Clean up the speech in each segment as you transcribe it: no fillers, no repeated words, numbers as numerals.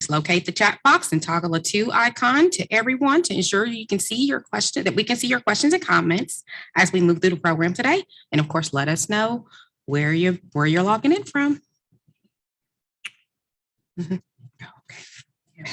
Just locate the chat box and toggle a 2 icon to everyone to ensure you can see your question, that we can see your questions and comments as we move through the program today. And of course, let us know where you're logging in from. Okay. Yeah.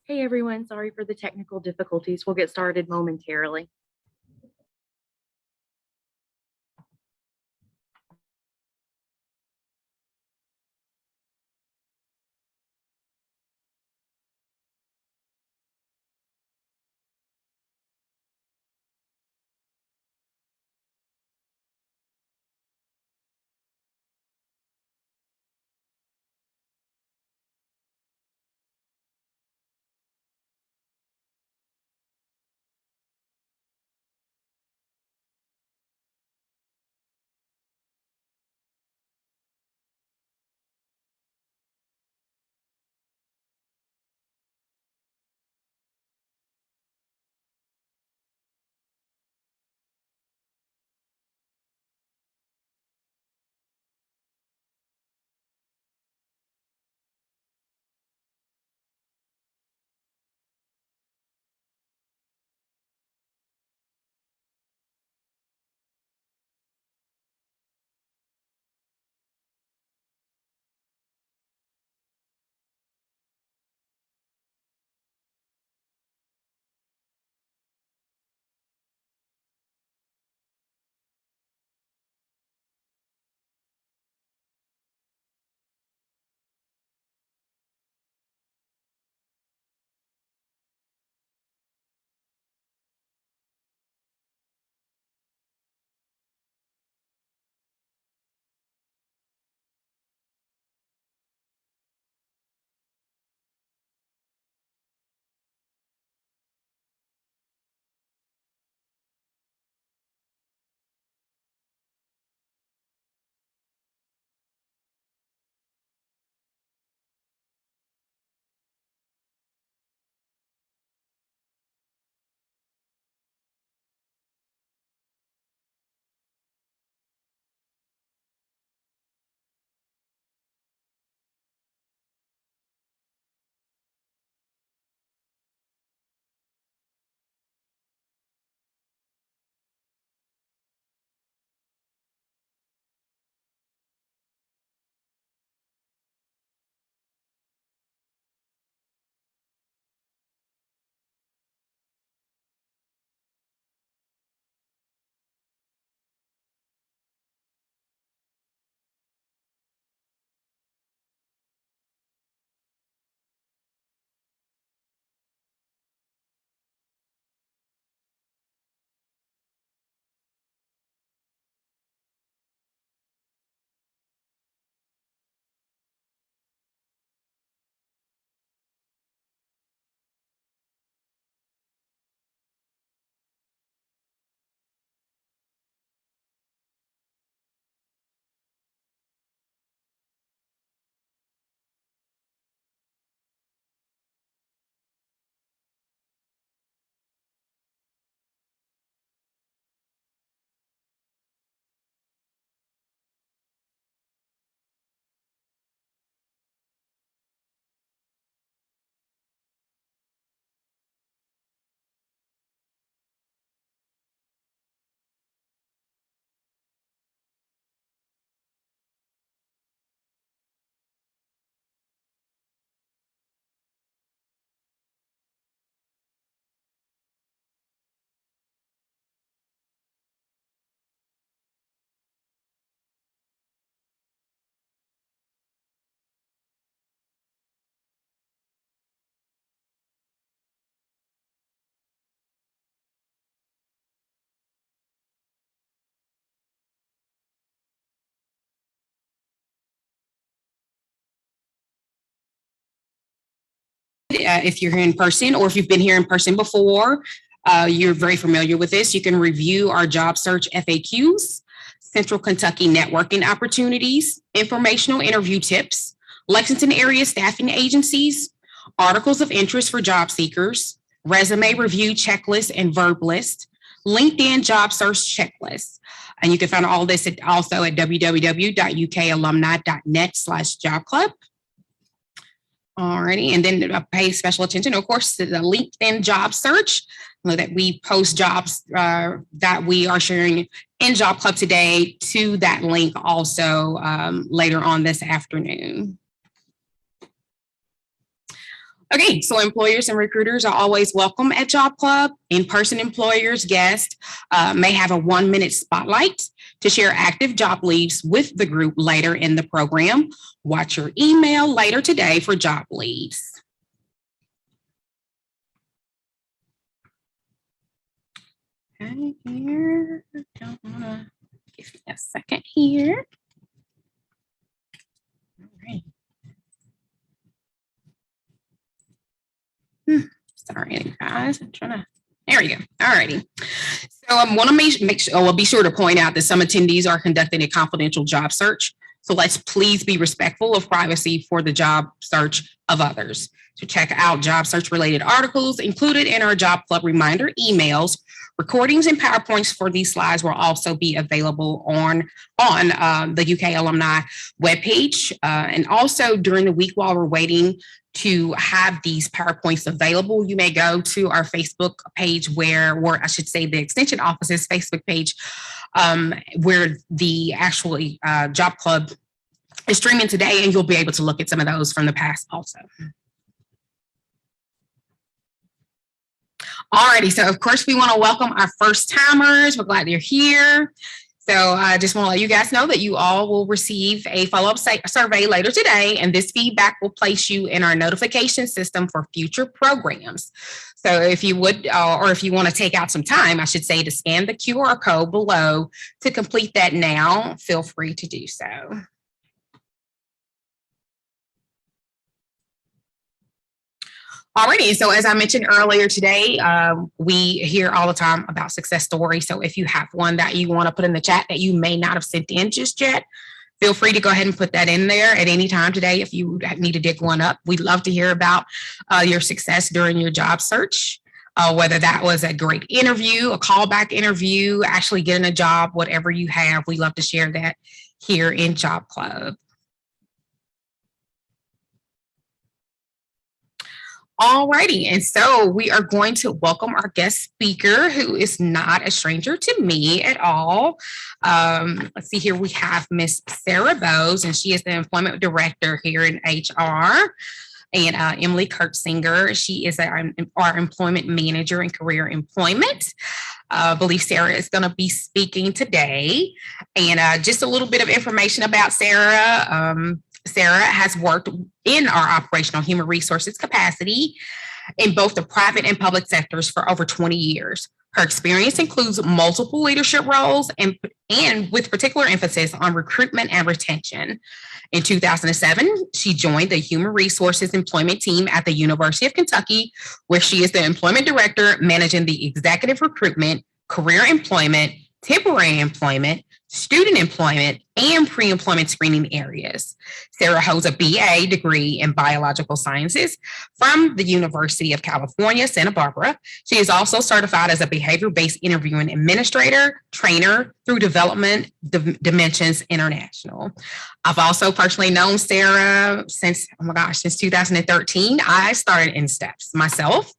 Hey everyone, sorry for the technical difficulties. We'll get started momentarily. if you're here in person or if you've been here in person before, you're very familiar with this. You can review our job search FAQs, Central Kentucky networking opportunities, informational interview tips, Lexington area staffing agencies, articles of interest for job seekers, resume review checklist and verb list, LinkedIn job search checklist. And you can find all this also at www.ukalumni.net/job club. Alrighty, and then pay special attention, of course, to the LinkedIn job search. Know that we post jobs that we are sharing in Job Club today to that link also later on this afternoon. Okay, so employers and recruiters are always welcome at Job Club. In-person employers, guests may have a 1-minute spotlight to share active job leads with the group later in the program. Watch your email later today for job leads. Okay, here, don't wanna give me a second here. All right. Sorry, guys, I'm trying to, there we go. All righty. So I want to make sure, we'll be sure to point out that some attendees are conducting a confidential job search. So let's please be respectful of privacy for the job search of others. So check out job search related articles included in our Job Club reminder emails. Recordings and PowerPoints for these slides will also be available on the UK Alumni webpage. And also during the week while we're waiting to have these PowerPoints available, you may go to our Facebook page or I should say the Extension Office's Facebook page, where the actually Job Club is streaming today, and you'll be able to look at some of those from the past also. Alrighty, so of course we want to welcome our first timers. We're glad you're here. So I just want to let you guys know that you all will receive a follow-up survey later today, and this feedback will place you in our notification system for future programs. So if you would, or if you want to take out some time, I should say, to scan the QR code below to complete that now, feel free to do so. Alrighty, so as I mentioned earlier today, we hear all the time about success stories. So if you have one that you want to put in the chat that you may not have sent in just yet, feel free to go ahead and put that in there at any time today if you need to dig one up. We'd love to hear about your success during your job search, whether that was a great interview, a callback interview, actually getting a job, whatever you have. We love to share that here in Job Club. Alrighty, and so we are going to welcome our guest speaker, who is not a stranger to me at all. Let's see here, we have Miss Sarah Bowes, and she is the employment director here in HR. And Emily Curtsinger, she is our employment manager in career employment. I believe Sarah is going to be speaking today. And just a little bit of information about Sarah. Sarah has worked in our operational human resources capacity in both the private and public sectors for over 20 years. Her experience includes multiple leadership roles and with particular emphasis on recruitment and retention. In 2007, she joined the Human Resources Employment Team at the University of Kentucky, where she is the employment director managing the executive recruitment, career employment, temporary employment, student employment, and pre-employment screening areas. Sarah holds a BA degree in biological sciences from the University of California, Santa Barbara. She is also certified as a behavior-based interviewing administrator, trainer through Development Dimensions International. I've also personally known Sarah since 2013. I started in STEPS myself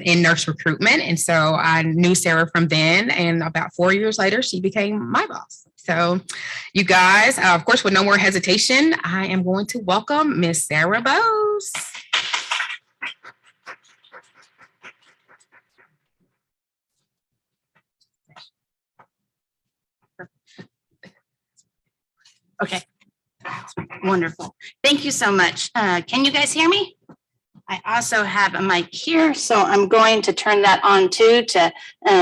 in nurse recruitment. And so I knew Sarah from then, and about 4 years later, she became my boss. So you guys, of course, with no more hesitation, I am going to welcome Miss Sarah Bowes. Okay, wonderful. Thank you so much. Can you guys hear me? I also have a mic here, so I'm going to turn that on too to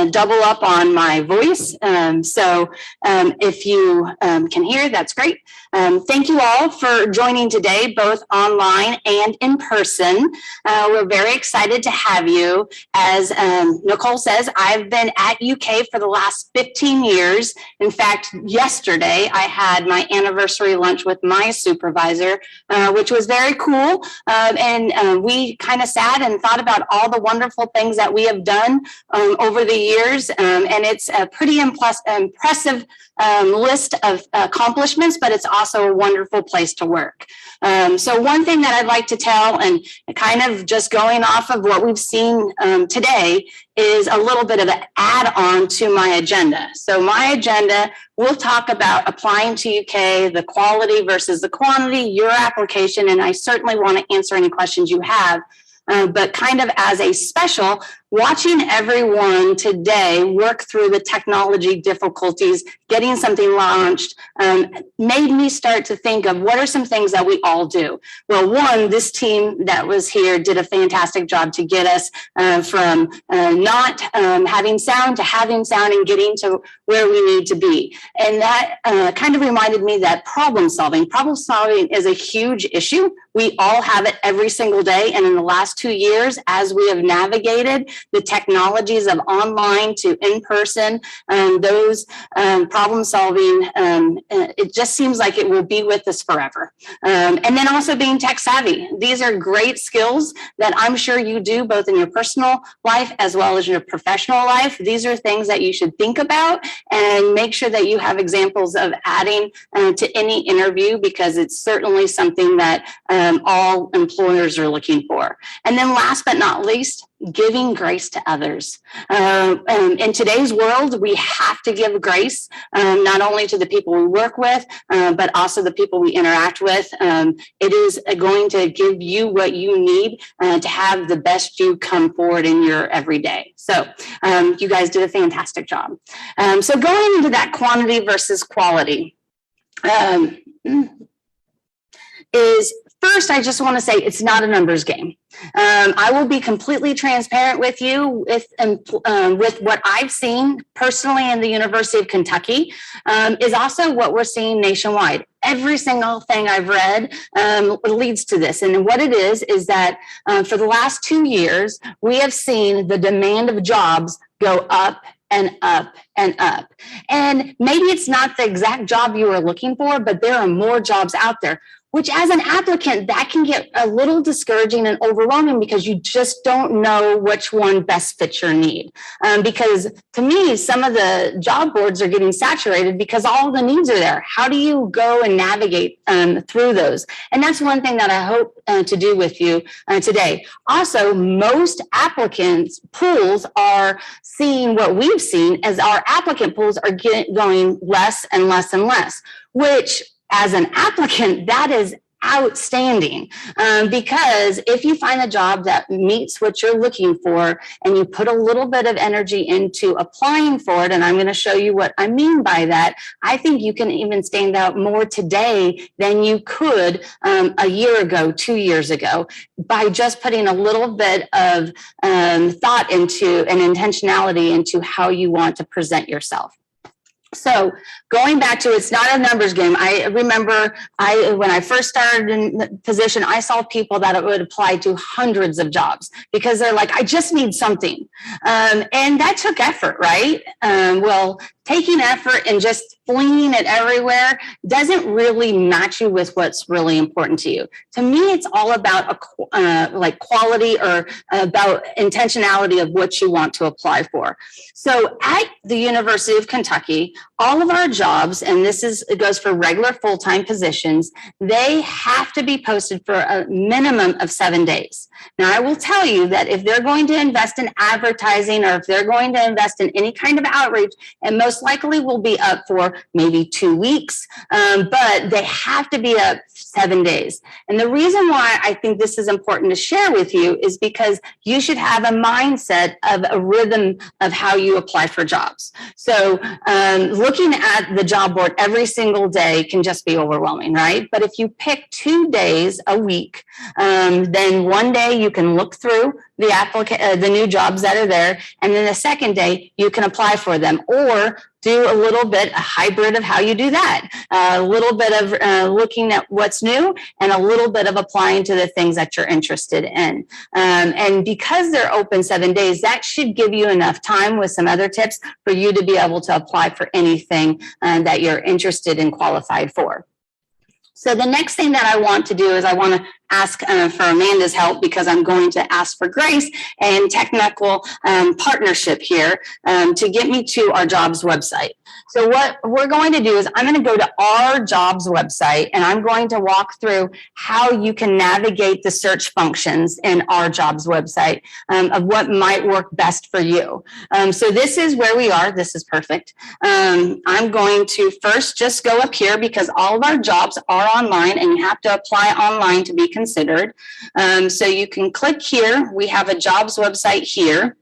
double up on my voice. If you can hear, that's great. Thank you all for joining today, both online and in person. We're very excited to have you. As Nicole says, I've been at UK for the last 15 years. In fact, yesterday I had my anniversary lunch with my supervisor, which was very cool. We kind of sat and thought about all the wonderful things that we have done over the years. And it's a pretty impressive list of accomplishments, but it's also a wonderful place to work. So one thing that I'd like to tell, and kind of just going off of what we've seen today, is a little bit of an add-on to my agenda. So my agenda, we'll talk about applying to UK, the quality versus the quantity, your application, and I certainly want to answer any questions you have. But kind of as a special, watching everyone today work through the technology difficulties, getting something launched, made me start to think of what are some things that we all do. Well, one, this team that was here did a fantastic job to get us from not having sound to having sound and getting to where we need to be. And that kind of reminded me that problem solving is a huge issue. We all have it every single day. And in the last 2 years, as we have navigated the technologies of online to in-person, those problem solving, it just seems like it will be with us forever. And then also being tech savvy. These are great skills that I'm sure you do both in your personal life as well as your professional life. These are things that you should think about and make sure that you have examples of adding to any interview, because it's certainly something that all employers are looking for. And then last but not least, giving grace to others. In today's world, we have to give grace, not only to the people we work with, but also the people we interact with. It is going to give you what you need to have the best you come forward in your everyday. So you guys did a fantastic job. So going into that quantity versus quality is, first, I just want to say it's not a numbers game. I will be completely transparent with you with what I've seen personally in the University of Kentucky is also what we're seeing nationwide. Every single thing I've read leads to this. And what it is that for the last 2 years, we have seen the demand of jobs go up and up and up. And maybe it's not the exact job you were looking for, but there are more jobs out there, which as an applicant, that can get a little discouraging and overwhelming because you just don't know which one best fits your need. Because to me, some of the job boards are getting saturated because all the needs are there. How do you go and navigate through those? And that's one thing that I hope to do with you today. Also, most applicants pools are seeing what we've seen as our applicant pools are going less and less and less, which as an applicant, that is outstanding, because if you find a job that meets what you're looking for and you put a little bit of energy into applying for it, and I'm going to show you what I mean by that, I think you can even stand out more today than you could a year ago, 2 years ago, by just putting a little bit of thought into and intentionality into how you want to present yourself. So going back to, it's not a numbers game. I remember when I first started in the position, I saw people that would apply to hundreds of jobs because they're like, I just need something. And that took effort, right? Well, taking effort and just flinging it everywhere doesn't really match you with what's really important to you. To me, it's all about like quality or about intentionality of what you want to apply for. So at the University of Kentucky, all of our jobs, and it goes for regular full-time positions, they have to be posted for a minimum of 7 days. Now, I will tell you that if they're going to invest in advertising or if they're going to invest in any kind of outreach, and most most likely will be up for maybe 2 weeks, but they have to be up 7 days. And the reason why I think this is important to share with you is because you should have a mindset of a rhythm of how you apply for jobs. So looking at the job board every single day can just be overwhelming, right? But if you pick 2 days a week, then one day you can look through the new jobs that are there, and then the second day you can apply for them, or do a little bit a hybrid of how you do that. A little bit of looking at what's new and a little bit of applying to the things that you're interested in. And because they're open 7 days, that should give you enough time with some other tips for you to be able to apply for anything that you're interested and qualified for. So the next thing that I want to do is I want to ask for Amanda's help, because I'm going to ask for grace and technical partnership here to get me to our jobs website. So what we're going to do is I'm going to go to our jobs website, and I'm going to walk through how you can navigate the search functions in our jobs website of what might work best for you. So this is where we are. This is perfect. I'm going to first just go up here, because all of our jobs are online and you have to apply online to be considered. So you can click here. We have a jobs website here,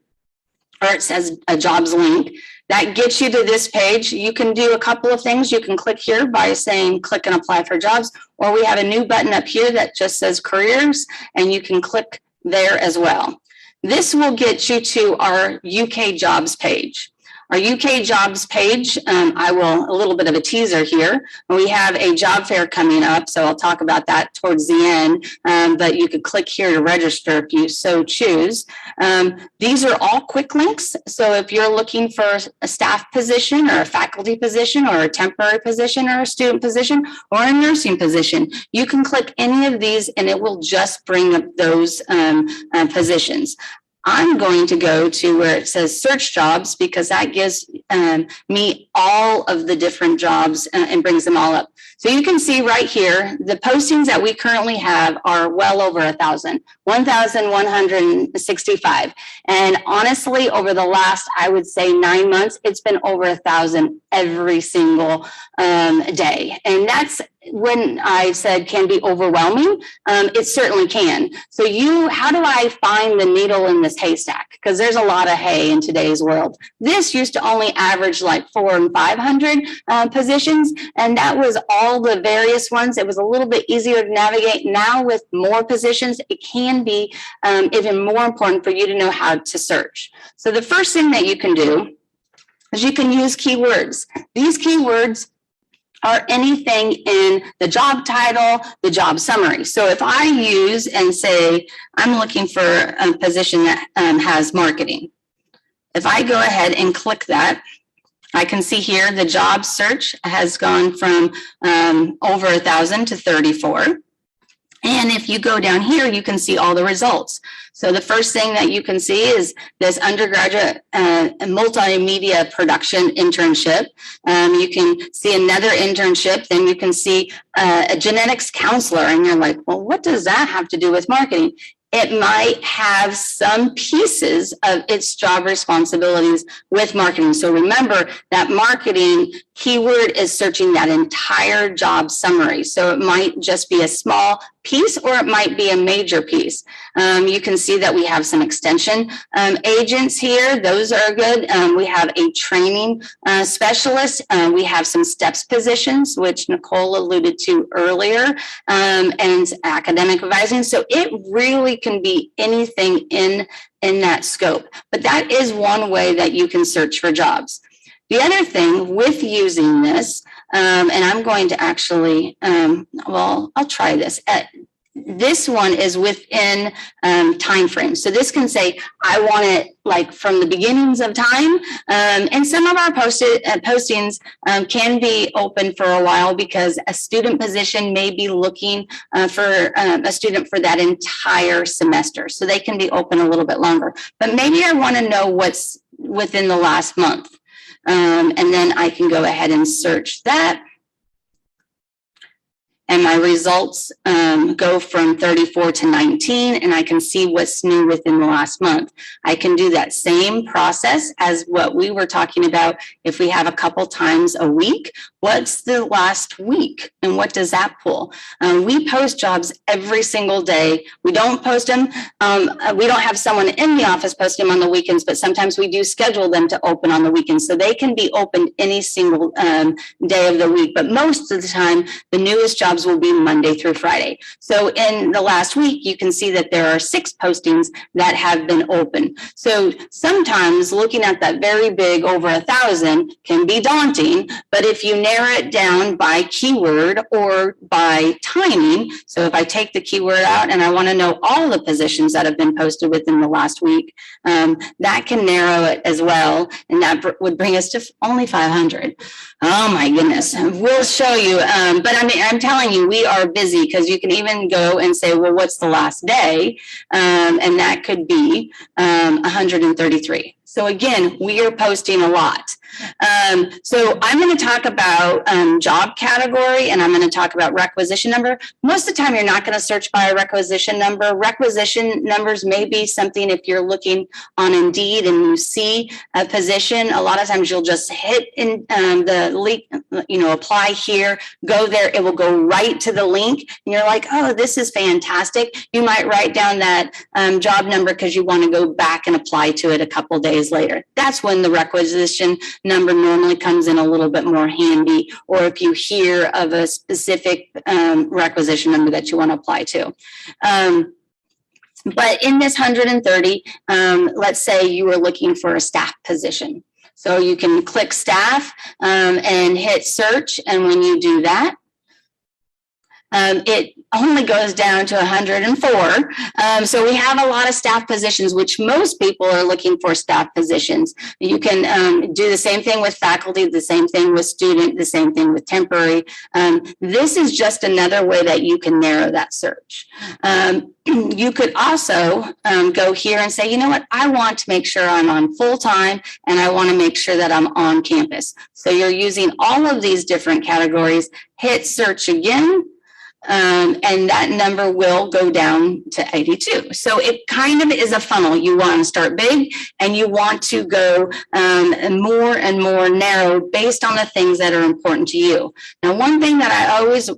or it says a jobs link. That gets you to this page. You can do a couple of things. You can click here by saying click and apply for jobs, or we have a new button up here that just says careers, and you can click there as well. This will get you to our UK jobs page. Our UK jobs page, a little bit of a teaser here. We have a job fair coming up, so I'll talk about that towards the end, but you could click here to register if you so choose. These are all quick links, so if you're looking for a staff position or a faculty position or a temporary position or a student position or a nursing position, you can click any of these and it will just bring up those positions. I'm going to go to where it says search jobs, because that gives me all of the different jobs and brings them all up. So you can see right here, the postings that we currently have are well over 1,000, 1,165. And honestly, over the last, I would say 9 months, it's been over 1,000 every single day. And that's when I said can be overwhelming. It certainly can. So how do I find the needle in this haystack? Because there's a lot of hay in today's world. This used to only average like 400 and 500 positions, and that was all the various ones. It was a little bit easier to navigate. Now with more positions, it can be even more important for you to know how to search. So the first thing that you can do is you can use keywords. These keywords are anything in the job title, the job summary. So if I use and say, I'm looking for a position that has marketing. If I go ahead and click that, I can see here the job search has gone from over 1,000 to 34. And if you go down here, you can see all the results. So the first thing that you can see is this undergraduate multimedia production internship. You can see another internship, then you can see a genetics counselor, and you're like, well, what does that have to do with marketing? It might have some pieces of its job responsibilities with marketing. So remember that marketing keyword is searching that entire job summary. So it might just be a small piece, or it might be a major piece. You can see that we have some extension agents here. Those are good. We have a training specialist. We have some STEPS positions, which Nicole alluded to earlier, and academic advising. So it really can be anything in that scope. But that is one way that you can search for jobs. The other thing with using this, and I'm going to actually, I'll try this. This one is within time frames. So this can say, I want it like from the beginnings of time. And some of our postings can be open for a while, because a student position may be looking for a student for that entire semester. So they can be open a little bit longer. But maybe I want to know what's within the last month. And then I can go ahead and search that. and my results go from 34 to 19, and I can see what's new within the last month. I can do that same process as what we were talking about. If we have a couple times a week, what's the last week and what does that pull? We post jobs every single day. We don't post them. We don't have someone in the office post them on the weekends, but sometimes we do schedule them to open on the weekends. So they can be opened any single day of the week. But most of the time, the newest jobs will be Monday through Friday. So in the last week, you can see that there are 6 postings that have been open. So sometimes looking at that very big over 1,000 can be daunting, but if you narrow it down by keyword or by timing, so if I take the keyword out and I want to know all the positions that have been posted within the last week, that can narrow it as well, and that would bring us to only 500. Oh my goodness, we'll show you. But I mean, I'm telling you, we are busy because you can even go and say, well, what's the last day? And that could be 133. So again, we are posting a lot. So I'm going to talk about job category, and I'm going to talk about requisition number. Most of the time, you're not going to search by a requisition number. Requisition numbers may be something if you're looking on Indeed and you see a position. A lot of times, you'll just hit in the link, apply here, go there. It will go right to the link, and you're like, oh, this is fantastic. You might write down that job number because you want to go back and apply to it a couple days later. That's when the requisition number normally comes in a little bit more handy, or if you hear of a specific requisition number that you want to apply to. But in this 130, let's say you were looking for a staff position. So you can click staff and hit search, and when you do that, it only goes down to 104. So we have a lot of staff positions, which most people are looking for staff positions. You can do the same thing with faculty, the same thing with student, the same thing with temporary. This is just another way that you can narrow that search. You could also go here and say, you know what, I want to make sure I'm on full time, and I want to make sure that I'm on campus. So you're using all of these different categories, hit search again, and that number will go down to 82. So it kind of is a funnel. You want to start big, and you want to go more and more narrow based on the things that are important to you. Now, one thing that I always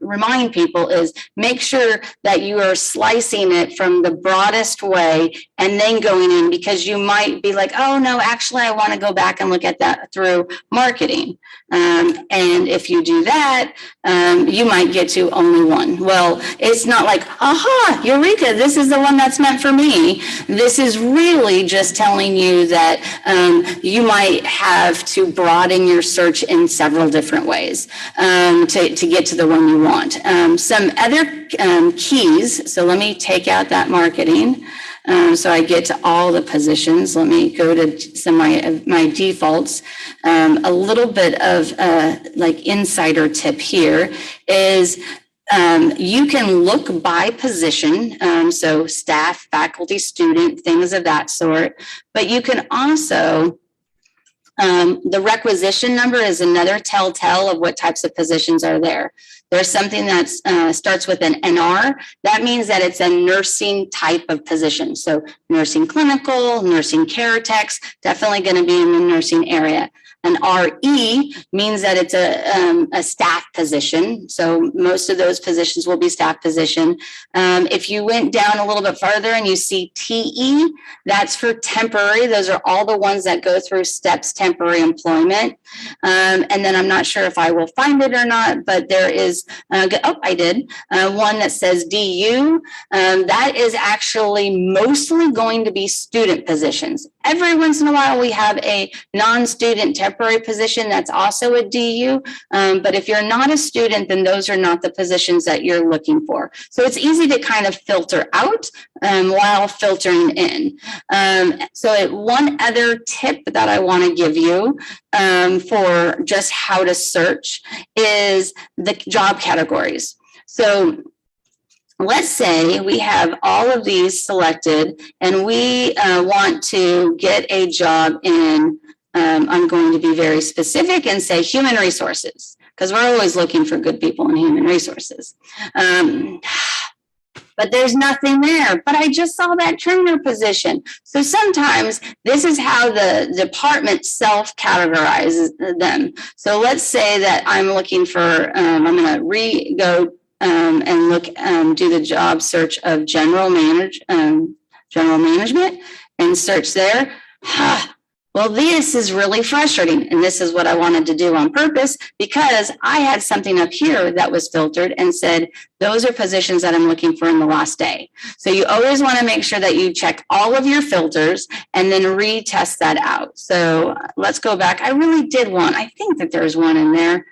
remind people is make sure that you are slicing it from the broadest way and then going in, because you might be like, oh no, actually I want to go back and look at that through marketing. And if you do that, you might get to only one. Well, it's not like, aha, Eureka, this is the one that's meant for me. This is really just telling you that you might have to broaden your search in several different ways to get to the one you want. Some other keys, so let me take out that marketing. So I get to all the positions. Let me go to some of my defaults. A little bit of like insider tip here is you can look by position. So staff, faculty, student, things of that sort. But you can also, the requisition number is another telltale of what types of positions are there. There's something that starts with an NR. That means that it's a nursing type of position. So nursing clinical, nursing care techs, definitely going to be in the nursing area. An RE means that it's a staff position. So most of those positions will be staff position. If you went down a little bit farther and you see TE, that's for temporary. Those are all the ones that go through STEPS temporary employment. And then I'm not sure if I will find it or not, but there is, I did, one that says DU. That is actually mostly going to be student positions. Every once in a while, we have a non-student temporary position that's also a DU. But if you're not a student, then those are not the positions that you're looking for. So it's easy to kind of filter out while filtering in. So one other tip that I want to give you for just how to search is the job categories. So let's say we have all of these selected and we want to get a job in, I'm going to be very specific and say human resources. because we're always looking for good people in human resources. But there's nothing there. But I just saw that trainer position. So sometimes this is how the department self-categorizes them. So let's say that I'm looking for, I'm going to go and look, do the job search of general management and search there. Well, this is really frustrating. And this is what I wanted to do on purpose, because I had something up here that was filtered and said, those are positions that I'm looking for in the last day. So you always want to make sure that you check all of your filters and then retest that out. So let's go back. I really did one. I think that there's one in there.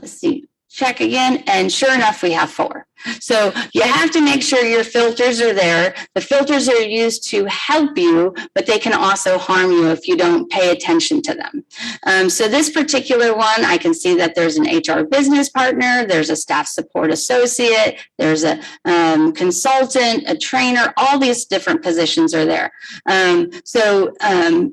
Let's see. Check again, and sure enough, we have 4. So you have to make sure your filters are there. The filters are used to help you, but they can also harm you if you don't pay attention to them. So this particular one, I can see that there's an HR business partner, there's a staff support associate, there's a consultant, a trainer, all these different positions are there. So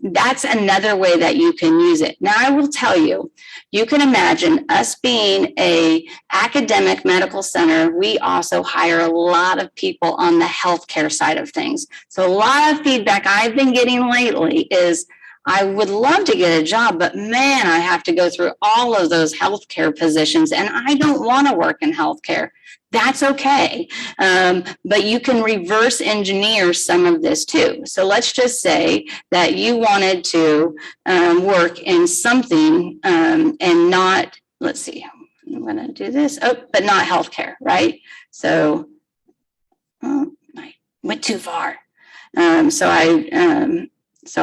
that's another way that you can use it. Now, I will tell you, you can imagine us being a academic medical center. We also hire a lot of people on the healthcare side of things. So a lot of feedback I've been getting lately is, I would love to get a job, but man, I have to go through all of those healthcare positions, and I don't want to work in healthcare. That's okay. But you can reverse engineer some of this too. So let's just say that you wanted to work in something and not, let's see, I'm going to do this, but not healthcare, right? So I went too far. So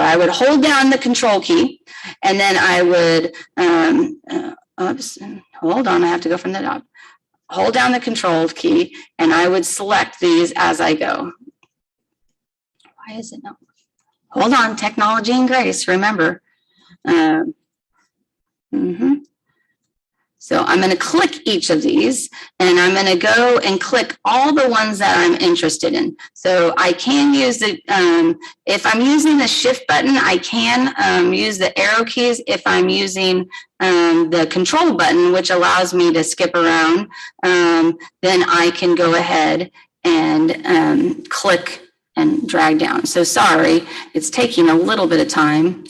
I would hold down the control key, and then I would, hold on, I have to go from the top. Hold down the control key, and I would select these as I go. Why is it not? Hold on, technology and grace, remember. So I'm going to click each of these, and I'm going to go and click all the ones that I'm interested in. So I can use the, if I'm using the shift button, I can use the arrow keys. If I'm using the control button, which allows me to skip around, then I can go ahead and click and drag down. So sorry, it's taking a little bit of time.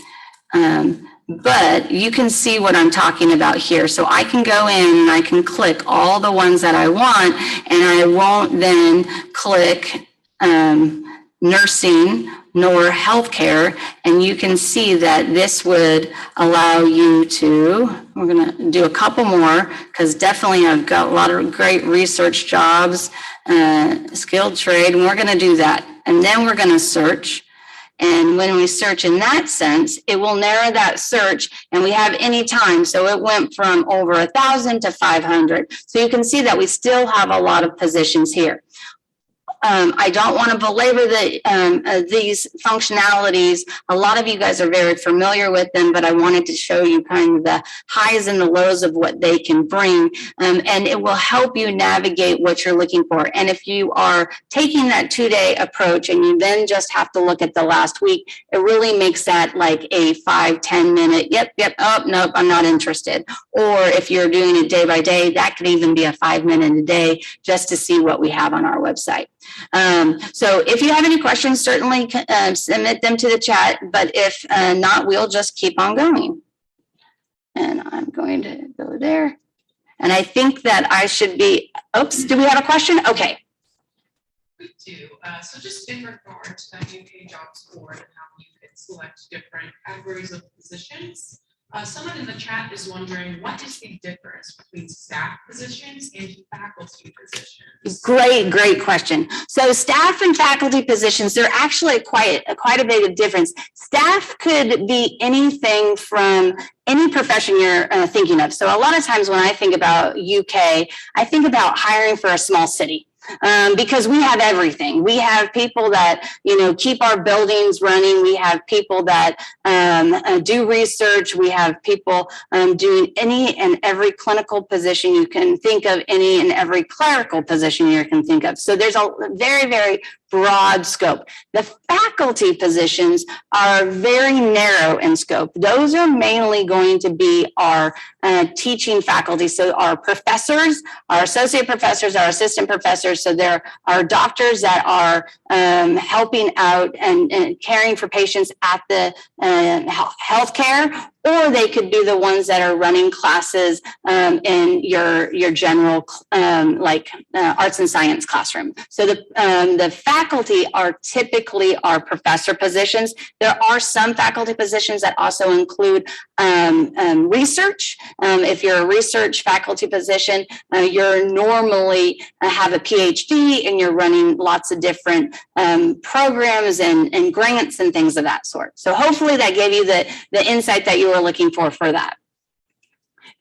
But you can see what I'm talking about here. So I can go in and I can click all the ones that I want, and I won't then click nursing nor healthcare. And you can see that this would allow you to, we're going to do a couple more, because definitely I've got a lot of great research jobs, skilled trade, and we're going to do that. And then we're going to search. And when we search in that sense, it will narrow that search, and we have any time. So it went from over 1,000 to 500. So you can see that we still have a lot of positions here. I don't want to belabor these functionalities. A lot of you guys are very familiar with them, but I wanted to show you kind of the highs and the lows of what they can bring. And it will help you navigate what you're looking for. And if you are taking that 2-day approach and you then just have to look at the last week, it really makes that like a 5-10 minute, yep, oh, nope, I'm not interested. Or if you're doing it day by day, that could even be a 5 minute a day just to see what we have on our website. So if you have any questions, certainly submit them to the chat, but if not, we'll just keep on going. And I'm going to go there. And I think that I should be, oops, do we have a question? Okay. We do. So just in regard to that UK jobs board and how you can select different categories of positions, someone in the chat is wondering, what is the difference between staff positions and faculty positions? Great question. So staff and faculty positions, they're actually quite a bit of difference. Staff could be anything from any profession you're thinking of. So a lot of times when I think about UK, I think about hiring for a small city. Because we have everything. We have people that, keep our buildings running. We have people that do research. We have people doing any and every clinical position you can think of, any and every clerical position you can think of. So there's a very, very broad scope. The faculty positions are very narrow in scope. Those are mainly going to be our teaching faculty. So our professors, our associate professors, our assistant professors. So there are doctors that are helping out and caring for patients at the healthcare, or they could be the ones that are running classes in your general arts and science classroom. So the faculty are typically our professor positions. There are some faculty positions that also include research. If you're a research faculty position, you're normally have a PhD and you're running lots of different programs and grants and things of that sort. So hopefully that gave you the insight that you were looking for that.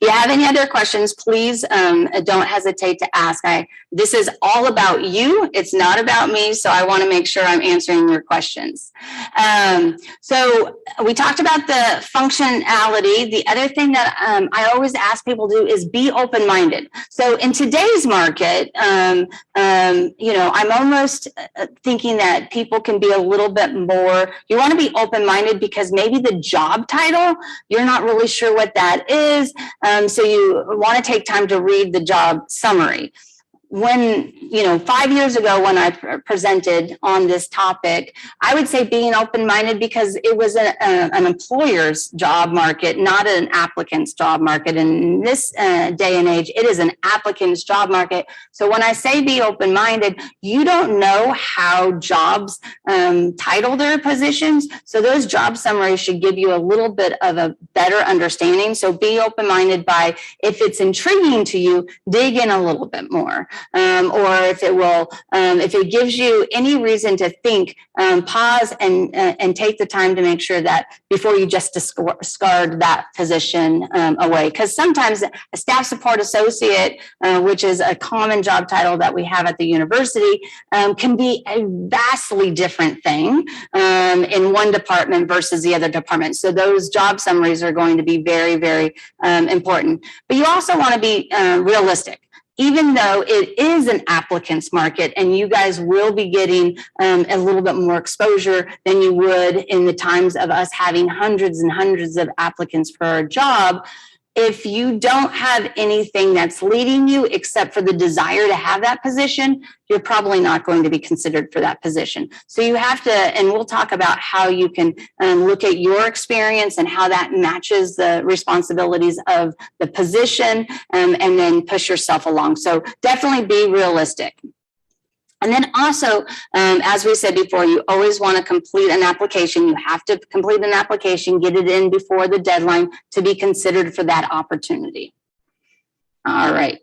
If you have any other questions, please don't hesitate to ask. This is all about you. It's not about me, so I want to make sure I'm answering your questions. So we talked about the functionality. The other thing that I always ask people to do is be open-minded. So in today's market, I'm almost thinking that people can be a little bit more, you want to be open-minded because maybe the job title, you're not really sure what that is. So you want to take time to read the job summary. When, 5 years ago when I presented on this topic, I would say being open-minded because it was an employer's job market, not an applicant's job market. In this day and age, it is an applicant's job market. So when I say be open-minded, you don't know how jobs title their positions. So those job summaries should give you a little bit of a better understanding. So be open-minded by, if it's intriguing to you, dig in a little bit more. Or if it gives you any reason to think, pause and take the time to make sure that before you just discard that position away. Because sometimes a staff support associate, which is a common job title that we have at the university, can be a vastly different thing in one department versus the other department. So those job summaries are going to be very, very important. But you also want to be realistic. Even though it is an applicant's market and you guys will be getting a little bit more exposure than you would in the times of us having hundreds and hundreds of applicants for a job, if you don't have anything that's leading you except for the desire to have that position, you're probably not going to be considered for that position. So you have to, and we'll talk about how you can look at your experience and how that matches the responsibilities of the position and then push yourself along. So definitely be realistic. And then also, as we said before, you always want to complete an application. You have to complete an application, get it in before the deadline to be considered for that opportunity. All right,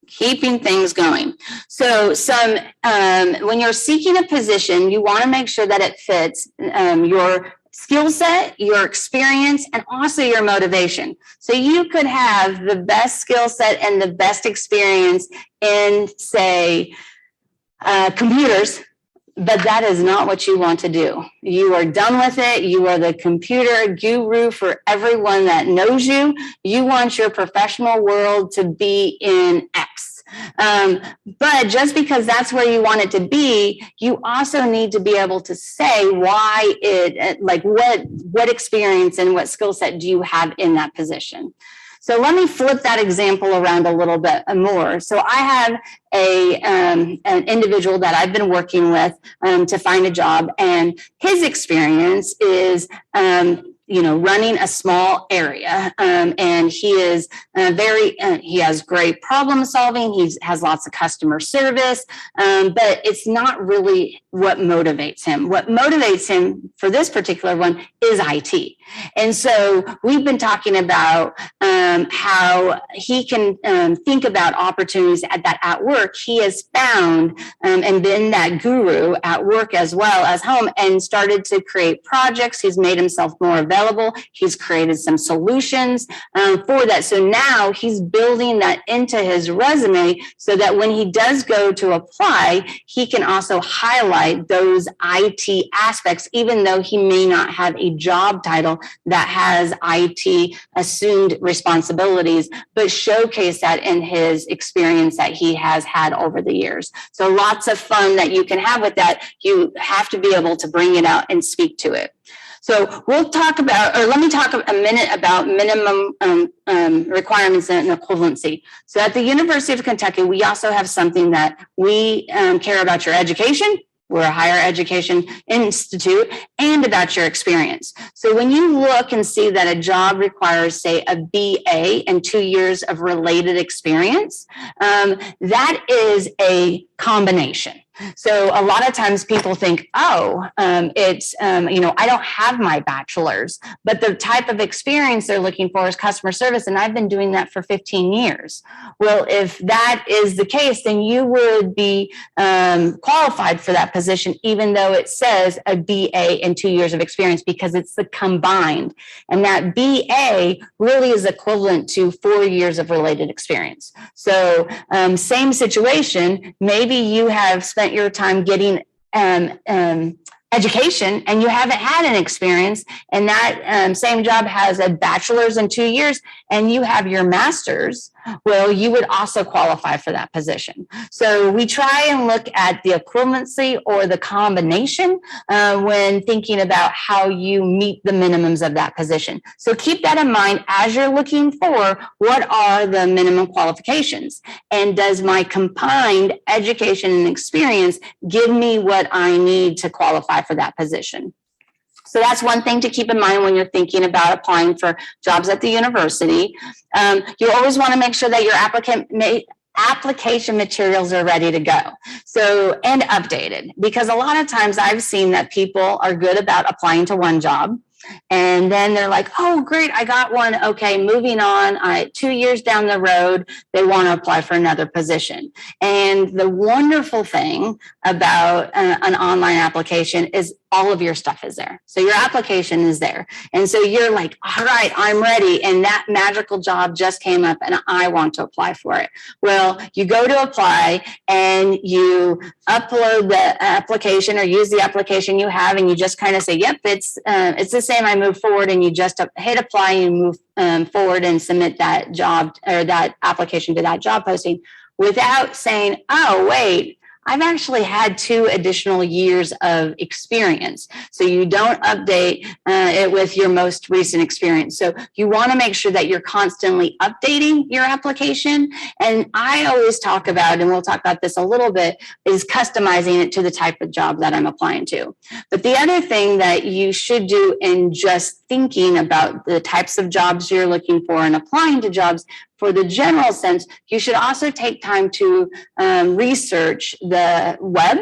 keeping things going. So when you're seeking a position, you want to make sure that it fits your skill set, your experience, and also your motivation. So you could have the best skill set and the best experience in, say, computers, but that is not what you want to do. You are done with it. You are the computer guru for everyone that knows you. You want your professional world to be in X. But just because that's where you want it to be, you also need to be able to say why what experience and what skill set do you have in that position. So let me flip that example around a little bit more. So I have an individual that I've been working with to find a job, and his experience is running a small area, and he is he has great problem solving. He has lots of customer service, but it's not really what motivates him. What motivates him for this particular one is IT. And so we've been talking about how he can think about opportunities at work. He has found and been that guru at work as well as home, and started to create projects. He's made himself more available available. He's created some solutions for that. So now he's building that into his resume so that when he does go to apply, he can also highlight those IT aspects, even though he may not have a job title that has IT assumed responsibilities, but showcase that in his experience that he has had over the years. So lots of fun that you can have with that. You have to be able to bring it out and speak to it. So we'll talk about, or let me talk a minute about minimum requirements and equivalency. So at the University of Kentucky, we also have something that we care about your education. We're a higher education institute, and about your experience. So when you look and see that a job requires, say, a BA and 2 years of related experience, that is a combination. So a lot of times people think, oh, it's, I don't have my bachelor's, but the type of experience they're looking for is customer service. And I've been doing that for 15 years. Well, if that is the case, then you would be qualified for that position, even though it says a BA and 2 years of experience, because it's the combined. And that BA really is equivalent to 4 years of related experience. So same situation, maybe you have spent your time getting education and you haven't had an experience, and that same job has a bachelor's in 2 years and you have your master's, well, you would also qualify for that position. So we try and look at the equivalency or the combination when thinking about how you meet the minimums of that position. So keep that in mind as you're looking for what are the minimum qualifications, and does my combined education and experience give me what I need to qualify for that position. So that's one thing to keep in mind when you're thinking about applying for jobs at the university. You always want to make sure that your application materials are ready to go. So, and updated, because a lot of times I've seen that people are good about applying to one job, and then they're like, oh, great, I got one. Okay, moving on. 2 years down the road, they want to apply for another position. And the wonderful thing about an online application is all of your stuff is there. So your application is there. And so you're like, all right, I'm ready. And that magical job just came up and I want to apply for it. Well, you go to apply and you upload the application or use the application you have, and you just kind of say, yep, it's the same. I move forward, and you just hit apply and move forward and submit that job or that application to that job posting without saying, oh, wait, I've actually had 2 additional years of experience. So you don't update it with your most recent experience. So you want to make sure that you're constantly updating your application. And I always talk about, and we'll talk about this a little bit, is customizing it to the type of job that I'm applying to. But the other thing that you should do in just thinking about the types of jobs you're looking for and applying to jobs, for the general sense, you should also take time to research the web,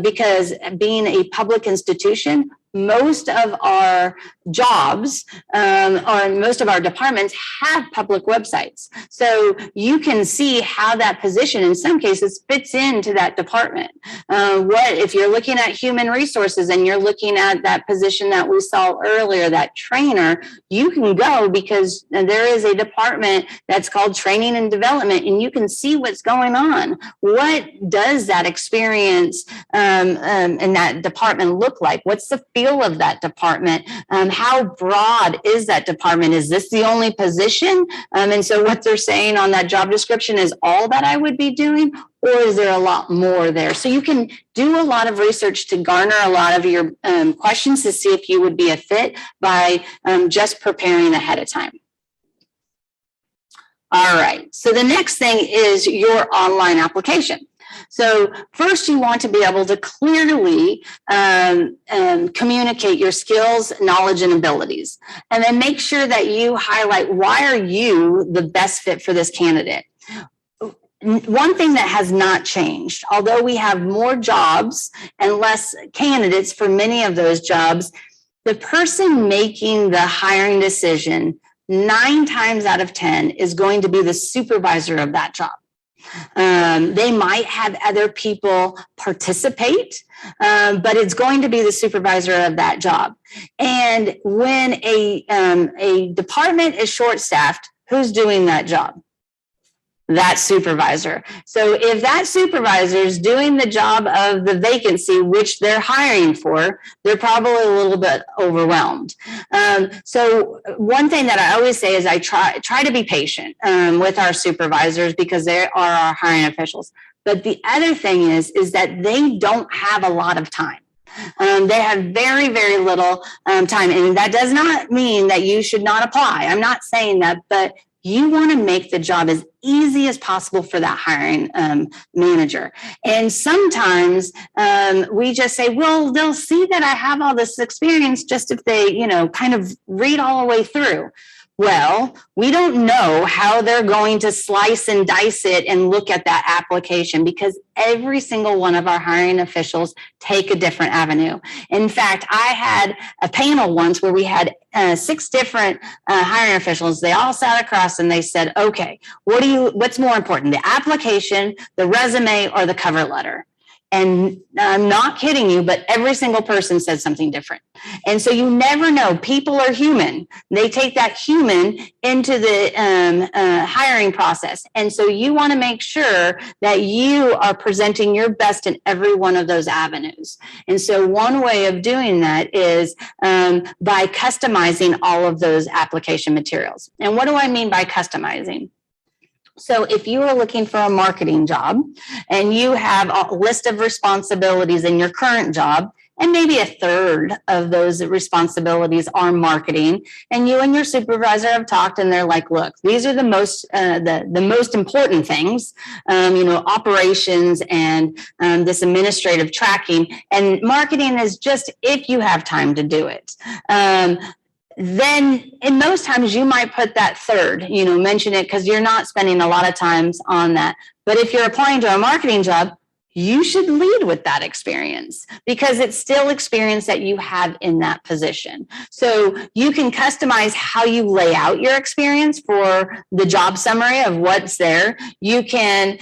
because being a public institution, most of our jobs or most of our departments have public websites. So you can see how that position in some cases fits into that department. What if you're looking at human resources and you're looking at that position that we saw earlier, that trainer, you can go because there is a department that's called training and development, and you can see what's going on. What does that experience in that department look like? What's the feel of that department? How broad is that department? Is this the only position? And so what they're saying on that job description is all that I would be doing, or is there a lot more there? So you can do a lot of research to garner a lot of your questions to see if you would be a fit by just preparing ahead of time. All right, so the next thing is your online application. So first, you want to be able to clearly communicate your skills, knowledge, and abilities. And then make sure that you highlight why are you the best fit for this candidate. One thing that has not changed, although we have more jobs and less candidates for many of those jobs, the person making the hiring decision 9 times out of 10 is going to be the supervisor of that job. They might have other people participate, but it's going to be the supervisor of that job. And when a department is short-staffed, who's doing that job? That supervisor. So if that supervisor is doing the job of the vacancy, which they're hiring for, they're probably a little bit overwhelmed. So one thing that I always say is I try to be patient with our supervisors because they are our hiring officials. But the other thing is that they don't have a lot of time. They have very, very little time. And that does not mean that you should not apply. I'm not saying that, but you want to make the job as easy as possible for that hiring manager. And sometimes we just say, well, they'll see that I have all this experience just if they, kind of read all the way through. Well, we don't know how they're going to slice and dice it and look at that application because every single one of our hiring officials take a different avenue. In fact, I had a panel once where we had 6 different hiring officials. They all sat across and they said, okay, what's more important, the application, the resume, or the cover letter? And I'm not kidding you, but every single person said something different. And so you never know. People are human. They take that human into the hiring process. And so you want to make sure that you are presenting your best in every one of those avenues. And so one way of doing that is by customizing all of those application materials. And what do I mean by customizing? So if you are looking for a marketing job and you have a list of responsibilities in your current job, and maybe a third of those responsibilities are marketing, and you and your supervisor have talked and they're like, look, these are the most important things, operations and this administrative tracking, and marketing is just if you have time to do it. Then in most times you might put that third, mention it because you're not spending a lot of times on that. But if you're applying to a marketing job, you should lead with that experience because it's still experience that you have in that position. So you can customize how you lay out your experience for the job summary of what's there. You can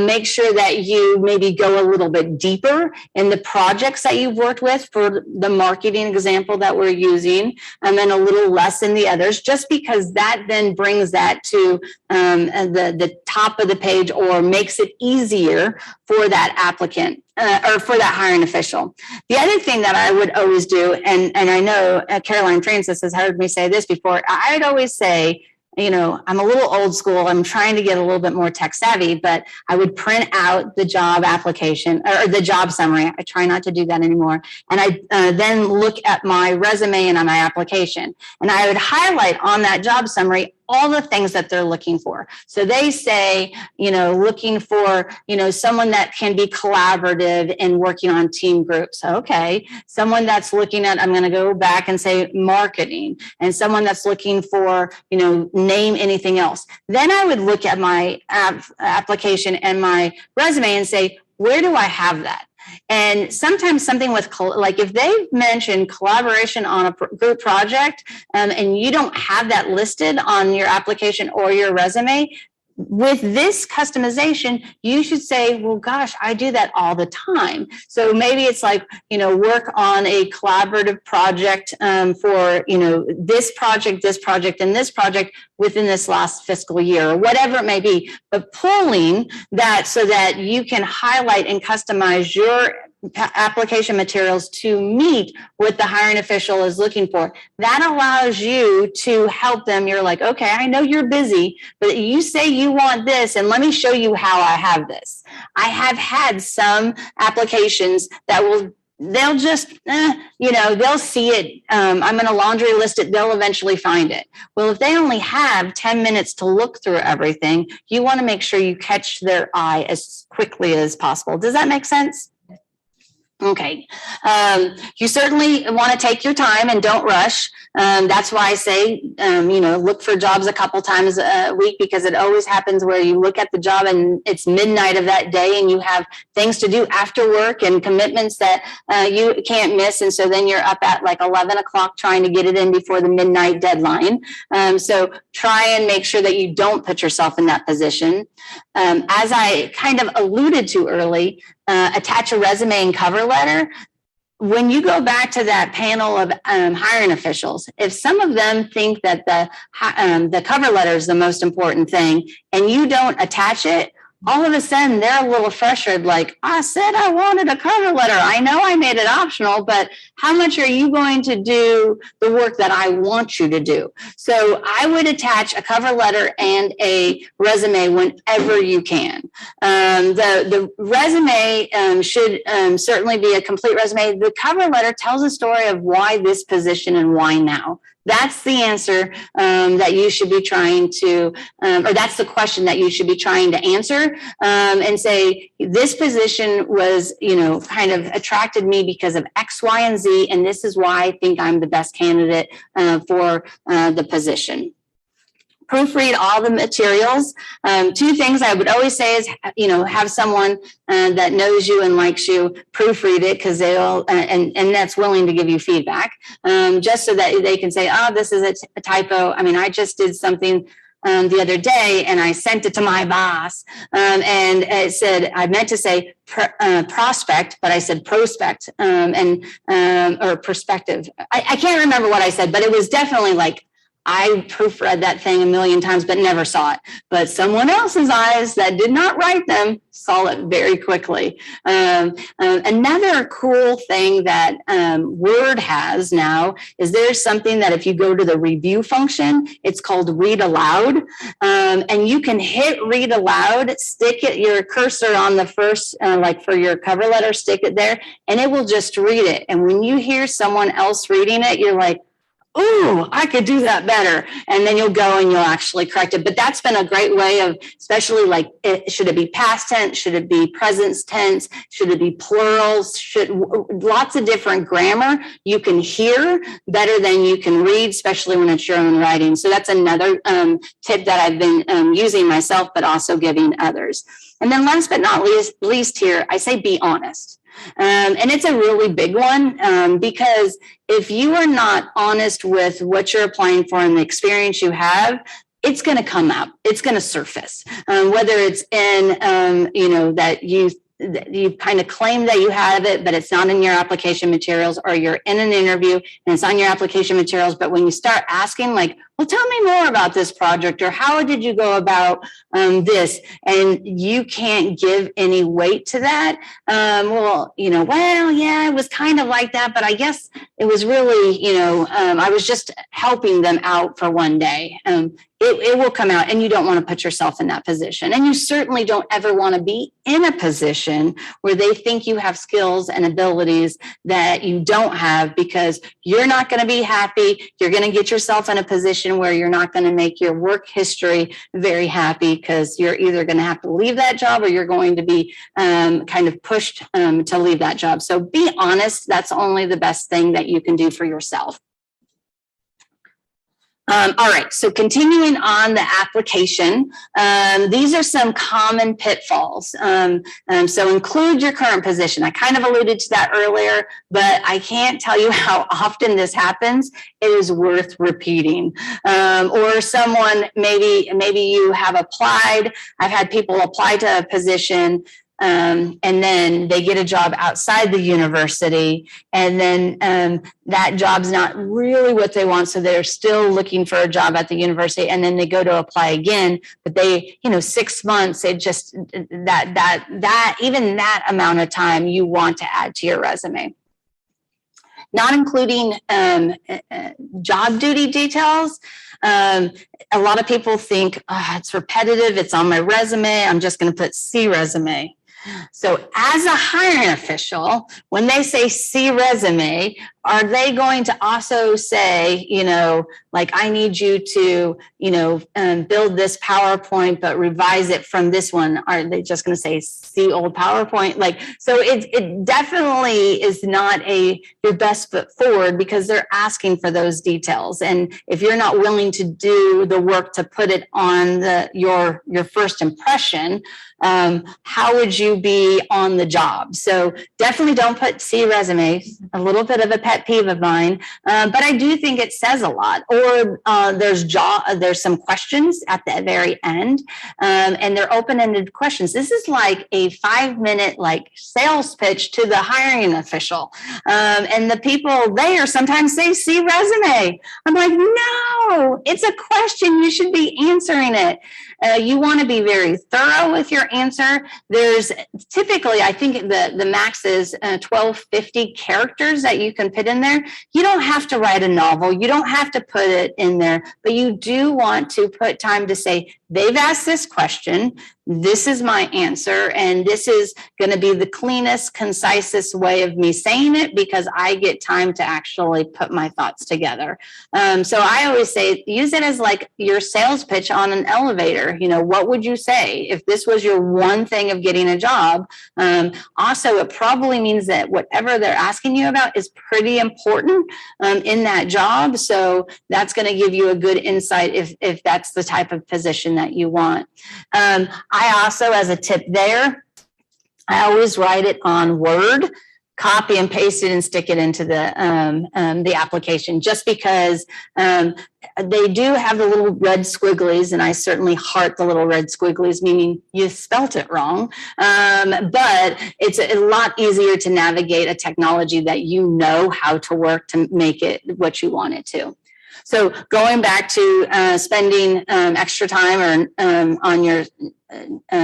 make sure that you maybe go a little bit deeper in the projects that you've worked with for the marketing example that we're using, and then a little less in the others, just because that then brings that to the top of the page or makes it easier for that applicant or for that hiring official. The other thing that I would always do, and I know Caroline Francis has heard me say this before, I would always say, I'm a little old school. I'm trying to get a little bit more tech savvy, but I would print out the job application or the job summary. I try not to do that anymore. And I then look at my resume and on my application, and I would highlight on that job summary all the things that they're looking for. So they say, looking for, someone that can be collaborative and working on team groups. Okay. Someone that's looking at, I'm going to go back and say marketing, and someone that's looking for, name anything else. Then I would look at my application and my resume and say, where do I have that? And sometimes something with, like if they mention collaboration on a group project and you don't have that listed on your application or your resume, with this customization, you should say, well, gosh, I do that all the time. So maybe it's like, work on a collaborative project for, this project, and this project within this last fiscal year, or whatever it may be. But pulling that so that you can highlight and customize your application materials to meet what the hiring official is looking for. That allows you to help them. You're like, okay, I know you're busy, but you say you want this, and let me show you how I have this. I have had some applications that they'll just, they'll see it. I'm going to laundry list it. They'll eventually find it. Well, if they only have 10 minutes to look through everything, you want to make sure you catch their eye as quickly as possible. Does that make sense? Okay. You certainly want to take your time and don't rush. That's why I say, look for jobs a couple times a week, because it always happens where you look at the job and it's midnight of that day and you have things to do after work and commitments that you can't miss. And so then you're up at like 11 o'clock trying to get it in before the midnight deadline. So try and make sure that you don't put yourself in that position. as I kind of alluded to early, attach a resume and cover letter. When you go back to that panel of hiring officials, if some of them think that the cover letter is the most important thing and you don't attach it, all of a sudden they're a little frustrated, like, I said I wanted a cover letter. I know I made it optional, but how much are you going to do the work that I want you to do? So I would attach a cover letter and a resume whenever you can. The resume should certainly be a complete resume. The cover letter tells a story of why this position and why now. That's the answer that you should be trying to, or that's the question that you should be trying to answer, and say, this position was, kind of attracted me because of X, Y, and Z, and this is why I think I'm the best candidate for the position. Proofread all the materials. Two things I would always say is, have someone that knows you and likes you proofread it, because they'll, and that's willing to give you feedback, just so that they can say, oh, this is a typo. I mean, I just did something the other day and I sent it to my boss, and it said, I meant to say prospect, but I said prospect, or perspective. I can't remember what I said, but it was definitely like, I proofread that thing a million times, but never saw it. But someone else's eyes that did not write them saw it very quickly. Another cool thing that Word has now is there's something that if you go to the review function, it's called read aloud. And you can hit read aloud, stick your cursor on the first, like for your cover letter, stick it there, and it will just read it. And when you hear someone else reading it, you're like, oh, I could do that better. And then you'll go and you'll actually correct it. But that's been a great way of, especially like, should it be past tense? Should it be present tense? Should it be plurals? Lots of different grammar you can hear better than you can read, especially when it's your own writing. So that's another tip that I've been using myself, but also giving others. And then last but not least here, I say be honest. And it's a really big one, because if you are not honest with what you're applying for and the experience you have, it's going to come out. It's going to surface, whether it's in, that you kind of claim that you have it, but it's not in your application materials, or you're in an interview and it's on your application materials. But when you start asking, like, well, tell me more about this project, or how did you go about this? And you can't give any weight to that. Well, yeah, it was kind of like that, but I guess it was really, I was just helping them out for one day. It will come out, and you don't want to put yourself in that position. And you certainly don't ever want to be in a position where they think you have skills and abilities that you don't have, because you're not going to be happy. You're going to get yourself in a position where you're not going to make your work history very happy, because you're either going to have to leave that job, or you're going to be kind of pushed to leave that job. So be honest. That's only the best thing that you can do for yourself. All right, so continuing on the application, these are some common pitfalls. So include your current position. I kind of alluded to that earlier, but I can't tell you how often this happens. It is worth repeating. Or someone, maybe you have applied. I've had people apply to a position, and then they get a job outside the university, and then that job's not really what they want, so they're still looking for a job at the university, and then they go to apply again, but they, 6 months, it just, that even that amount of time you want to add to your resume. Not including job duty details. A lot of people think, it's repetitive, it's on my resume, I'm just going to put C resume. So as a hiring official, when they say see resume, are they going to also say, like, I need you to, build this PowerPoint, but revise it from this one? Are they just going to say see old PowerPoint? Like, so it definitely is not your best foot forward, because they're asking for those details. And if you're not willing to do the work to put it on your first impression, how would you be on the job? So definitely don't put see resume, a little bit of a pet peeve of mine, but I do think it says a lot. Or there's some questions at the very end, and they're open-ended questions. This is like a 5-minute like sales pitch to the hiring official, and the people there sometimes say see resume. I'm like, no, it's a question. You should be answering it. You want to be very thorough with your answer. There's typically, I think the max is 1250 characters that you can put in there. You don't have to write a novel. You don't have to put it in there, but you do want to put time to say, they've asked this question. This is my answer. And this is going to be the cleanest, concisest way of me saying it because I get time to actually put my thoughts together. So I always say, use it as like your sales pitch on an elevator. You know, what would you say if this was your one thing of getting a job? Also, it probably means that whatever they're asking you about is pretty important in that job. So that's going to give you a good insight if that's the type of position that you want. I also, as a tip there, I always write it on Word, copy and paste it and stick it into the application, just because they do have the little red squigglies, and I certainly heart the little red squigglies, meaning you spelt it wrong. But it's a lot easier to navigate a technology that you know how to work to make it what you want it to. So going back to spending extra time or on your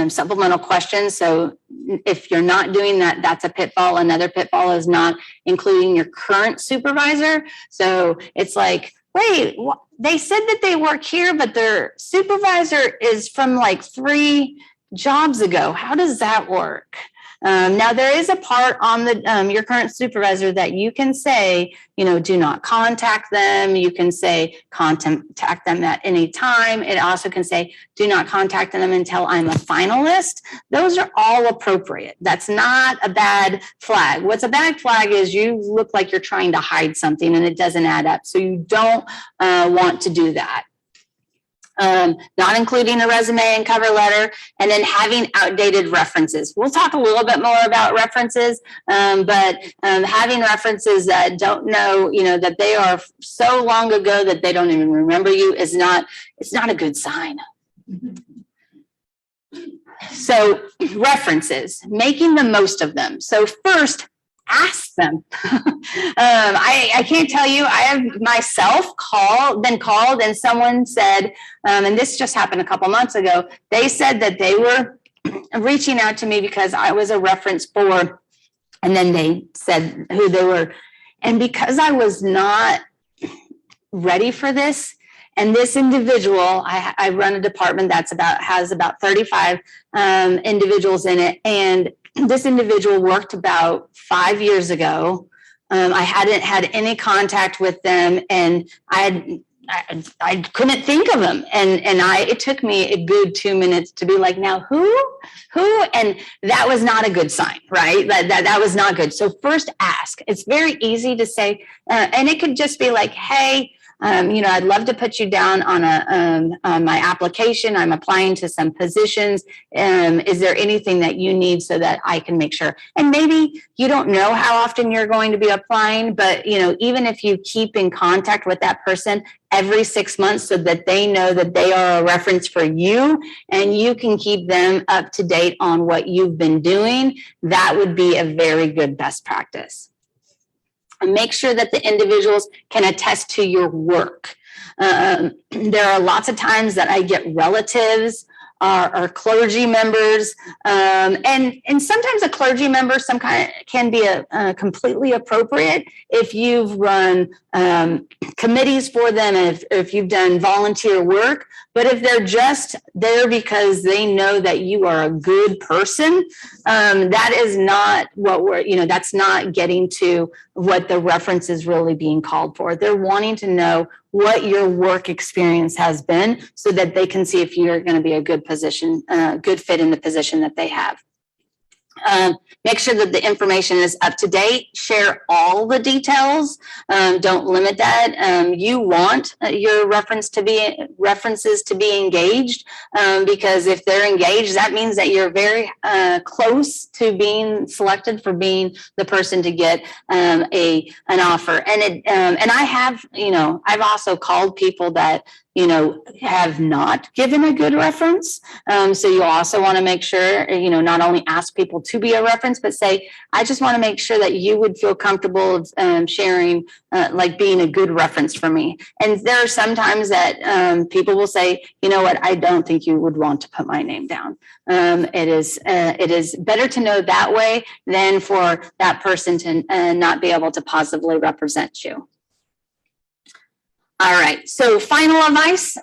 supplemental questions. So if you're not doing that, that's a pitfall. Another pitfall is not including your current supervisor. So it's like, wait, they said that they work here, but their supervisor is from like 3 jobs ago. How does that work? Now, there is a part on the your current supervisor that you can say, you know, do not contact them. You can say contact them at any time. It also can say, do not contact them until I'm a finalist. Those are all appropriate. That's not a bad flag. What's a bad flag is you look like you're trying to hide something and it doesn't add up. So you don't want to do that. Not including a resume and cover letter, and then having outdated references. We'll talk a little bit more about references, but having references that don't know, you know, that they are so long ago that they don't even remember you is not, it's not a good sign. So references, making the most of them. So first, ask them. I can't tell you, I have myself been called and someone said, and this just happened a couple months ago, they said that they were reaching out to me because I was a reference for, and then they said who they were. And because I was not ready for this, and this individual, I run a department that's has about 35 individuals in it, and this individual worked about 5 years ago. I hadn't had any contact with them, and I couldn't think of them. And it took me a good 2 minutes to be like, now who? And that was not a good sign, right? That was not good. So first ask. It's very easy to say, and it could just be like, hey, you know, I'd love to put you down on my application. I'm applying to some positions. Is there anything that you need so that I can make sure? And maybe you don't know how often you're going to be applying, but, you know, even if you keep in contact with that person every 6 months so that they know that they are a reference for you and you can keep them up to date on what you've been doing, that would be a very good best practice. And make sure that the individuals can attest to your work. There are lots of times that I get relatives or clergy members, and sometimes a clergy member can be completely appropriate if you've run committees for them, if you've done volunteer work. But if they're just there because they know that you are a good person, that is not what that's not getting to what the reference is really being called for. They're wanting to know what your work experience has been so that they can see if you're going to be a good fit in the position that they have. Make sure that the information is up to date. Share all the details. Don't limit that. You want your references to be engaged, because if they're engaged, that means that you're very close to being selected for being the person to get an offer. And I have, I've also called people that have not given a good reference. So you also want to make sure, not only ask people to be a reference, but say, I just want to make sure that you would feel comfortable sharing, like being a good reference for me. And there are some times that people will say, you know what, I don't think you would want to put my name down. It is better to know that way than for that person to not be able to positively represent you. All right, so final advice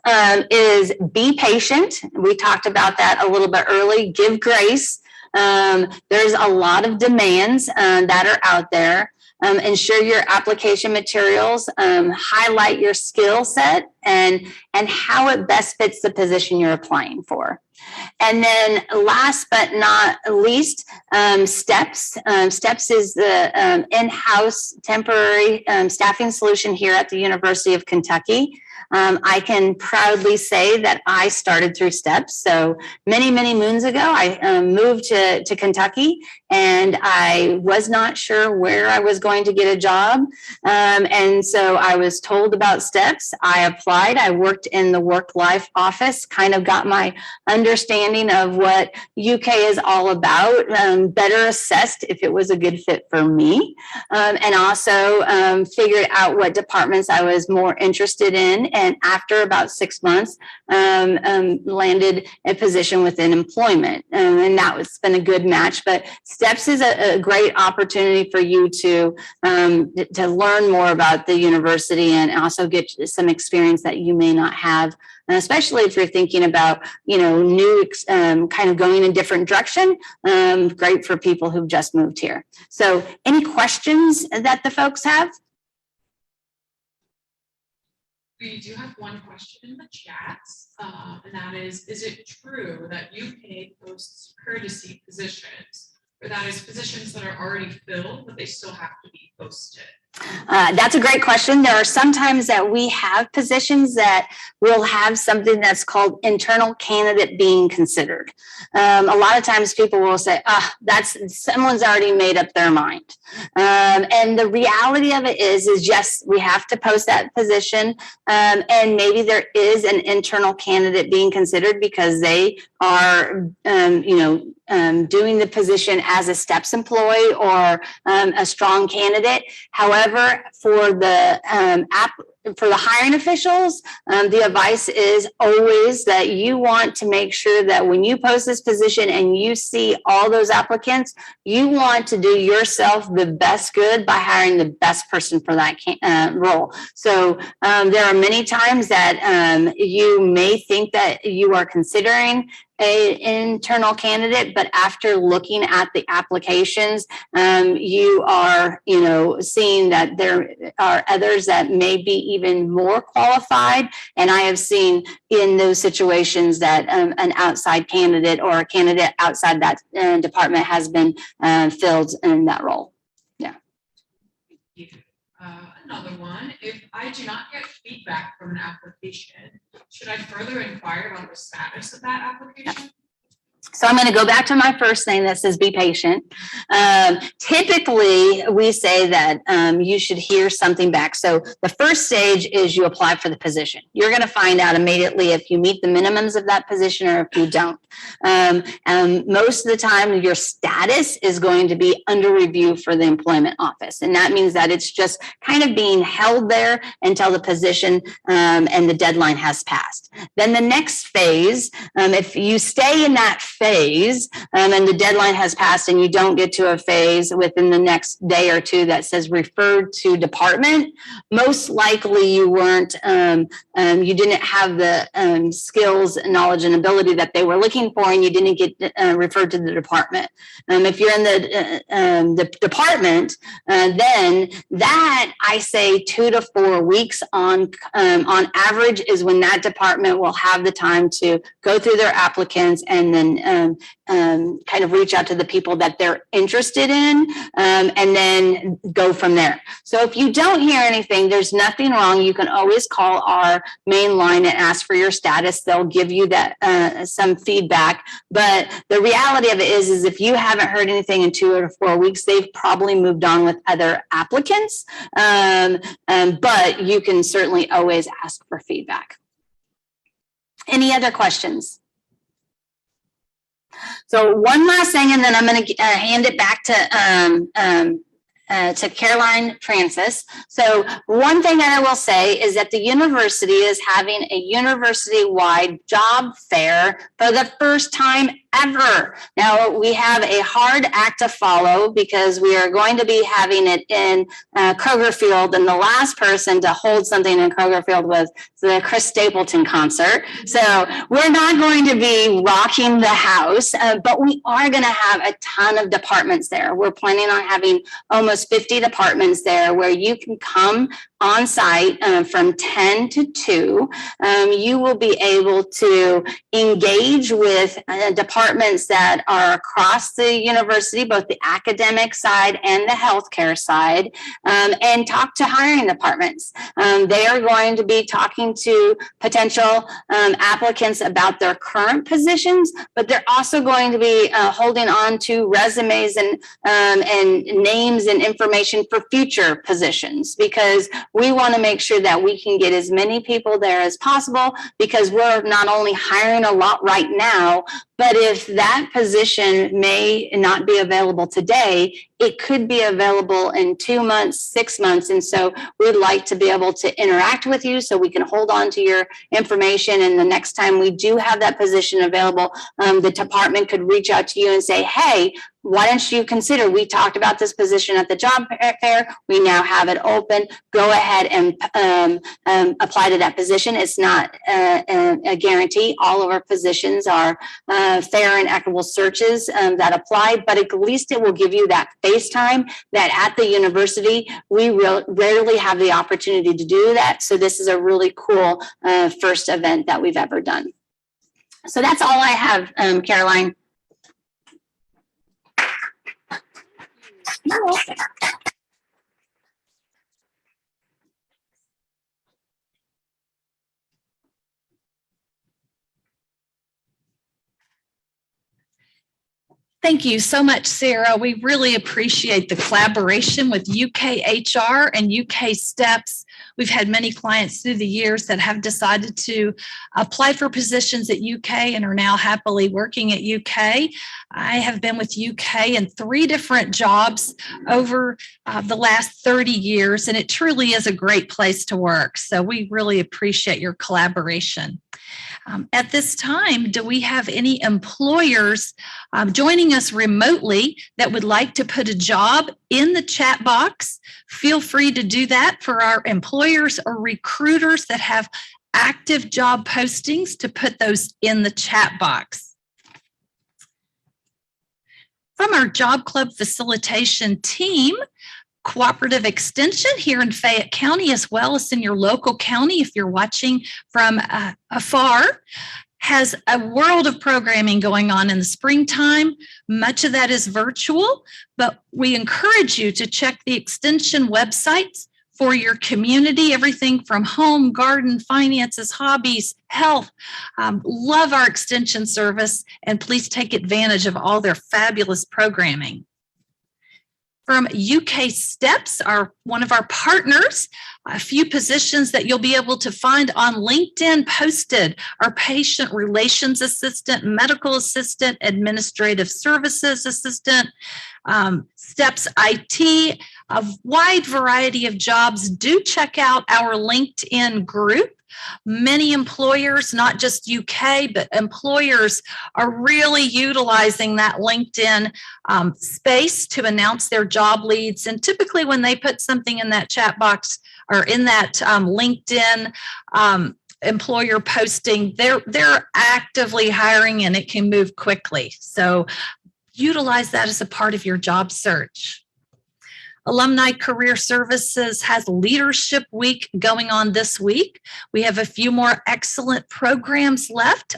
is be patient. We talked about that a little bit early. Give grace. There's a lot of demands that are out there. Ensure your application materials highlight your skill set and how it best fits the position you're applying for. And then last but not least, STEPS. STEPS is the in-house temporary staffing solution here at the University of Kentucky. I can proudly say that I started through STEPS. So many, many moons ago, I moved to Kentucky, and I was not sure where I was going to get a job. And so I was told about STEPS. I applied. I worked in the work-life office, kind of got my understanding of what UK is all about, better assessed if it was a good fit for me, and also figured out what departments I was more interested in. And after about 6 months, landed a position within employment. And that was been a good match. But STEPS is a great opportunity for you to learn more about the university and also get some experience that you may not have, especially if you're thinking about, new kind of going in a different direction. Great for people who've just moved here. So any questions that the folks have? We do have one question in the chat, and that is it true that UK posts courtesy positions, or that is positions that are already filled, but they still have to be posted? That's a great question. There are sometimes that we have positions that will have something that's called internal candidate being considered. A lot of times people will say, that's someone's already made up their mind. And the reality of it is yes, we have to post that position. And maybe there is an internal candidate being considered because they are, doing the position as a STEPS employee or a strong candidate. However, for the hiring officials, the advice is always that you want to make sure that when you post this position and you see all those applicants, you want to do yourself the best good by hiring the best person for that role. So there are many times that you may think that you are considering an internal candidate, but after looking at the applications, you are, seeing that there are others that may be even more qualified. And I have seen in those situations that an outside candidate or a candidate outside that department has been filled in that role. Yeah. Thank you. Another one, if I do not get feedback from an application, should I further inquire about the status of that application? So I'm going to go back to my first thing that says be patient. Typically, we say that you should hear something back. So the first stage is you apply for the position. You're going to find out immediately if you meet the minimums of that position or if you don't. Most of the time, your status is going to be under review for the employment office. And that means that it's just kind of being held there until the position and the deadline has passed. Then the next phase, if you stay in that phase and the deadline has passed and you don't get to a phase within the next day or two that says referred to department, most likely you weren't, you didn't have the skills, knowledge, and ability that they were looking for, and you didn't get referred to the department. If you're in the department, then that I say 2 to 4 weeks on average is when that department will have the time to go through their applicants and then kind of reach out to the people that they're interested in, and then go from there. So if you don't hear anything, there's nothing wrong. You can always call our main line and ask for your status. They'll give you that some feedback. But the reality of it is if you haven't heard anything in 2 or 4 weeks, they've probably moved on with other applicants. But you can certainly always ask for feedback. Any other questions? So one last thing, and then I'm going to hand it back to Caroline Francis. So one thing that I will say is that the university is having a university-wide job fair for the first time ever. Now, we have a hard act to follow because we are going to be having it in Kroger Field, and the last person to hold something in Kroger Field was the Chris Stapleton concert. So we're not going to be rocking the house, but we are going to have a ton of departments there. We're planning on having almost 50 departments there where you can come on site from 10 to 2. You will be able to engage with departments that are across the university, both the academic side and the healthcare side, and talk to hiring departments. They are going to be talking to potential applicants about their current positions, but they're also going to be holding on to resumes and names and information for future positions, because we want to make sure that we can get as many people there as possible, because we're not only hiring a lot right now, but if that position may not be available today, it could be available in 2 months, 6 months. And so we'd like to be able to interact with you so we can hold on to your information. And the next time we do have that position available, the department could reach out to you and say, hey, why don't you consider, we talked about this position at the job fair, we now have it open, go ahead and apply to that position. It's not a guarantee. All of our positions are fair and equitable searches that apply, but at least it will give you that face time that at the university, we rarely have the opportunity to do that. So this is a really cool first event that we've ever done. So that's all I have, Caroline. You're welcome. Thank you so much, Sarah. We really appreciate the collaboration with UKHR and UK STEPS. We've had many clients through the years that have decided to apply for positions at UK and are now happily working at UK. I have been with UK in 3 different jobs over the last 30 years, and it truly is a great place to work. So we really appreciate your collaboration. At this time, do we have any employers joining us remotely that would like to put a job in the chat box? Feel free to do that for our employers or recruiters that have active job postings to put those in the chat box. From our Job Club facilitation team, Cooperative Extension here in Fayette County, as well as in your local county, if you're watching from afar, has a world of programming going on in the springtime. Much of that is virtual, but we encourage you to check the Extension websites for your community, everything from home, garden, finances, hobbies, health. Love our Extension service, and please take advantage of all their fabulous programming. From UK STEPS, one of our partners, a few positions that you'll be able to find on LinkedIn posted are patient relations assistant, medical assistant, administrative services assistant, STEPS IT, a wide variety of jobs. Do check out our LinkedIn group. Many employers, not just UK, but employers are really utilizing that LinkedIn space to announce their job leads. And typically when they put something in that chat box or in that LinkedIn employer posting, they're actively hiring and it can move quickly. So utilize that as a part of your job search. Alumni Career Services has Leadership Week going on this week. We have a few more excellent programs left.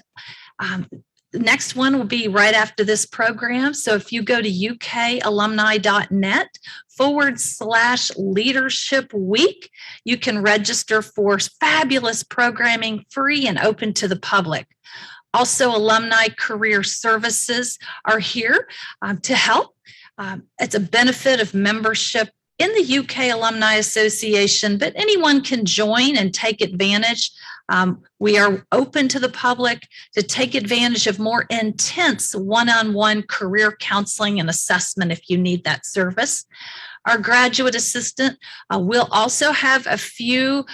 next one will be right after this program. So if you go to ukalumni.net/leadership week, you can register for fabulous programming, free and open to the public. Also, Alumni Career Services are here to help. It's a benefit of membership in the UK Alumni Association, but anyone can join and take advantage. We are open to the public to take advantage of more intense one-on-one career counseling and assessment if you need that service. Our graduate assistant will also have a few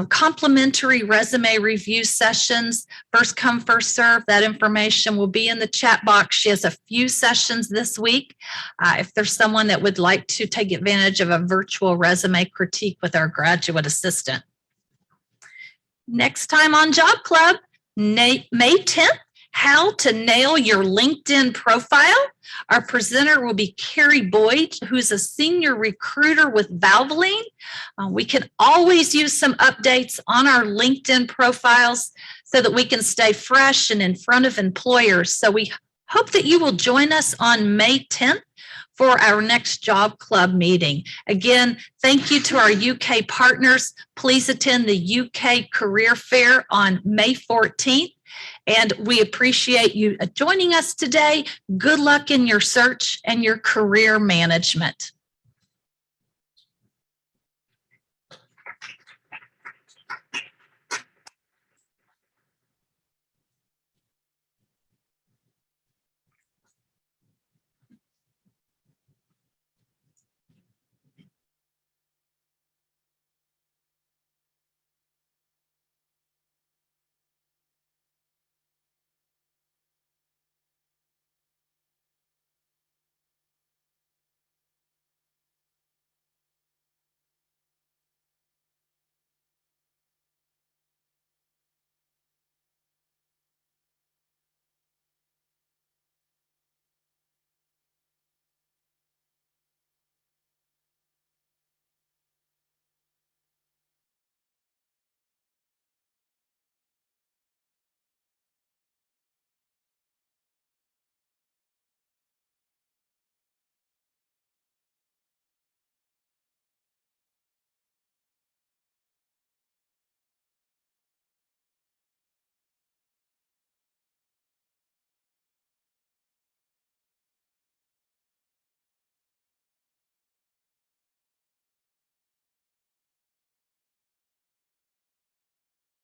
complimentary resume review sessions. First come, first serve. That information will be in the chat box. She has a few sessions this week. If there's someone that would like to take advantage of a virtual resume critique with our graduate assistant. Next time on Job Club, May 10th, how to nail your LinkedIn profile. Our presenter will be Carrie Boyd, who's a senior recruiter with Valvoline. We can always use some updates on our LinkedIn profiles so that we can stay fresh and in front of employers. So we hope that you will join us on May 10th for our next Job Club meeting. Again, thank you to our UK partners. Please attend the UK Career Fair on May 14th. And we appreciate you joining us today. Good luck in your search and your career management.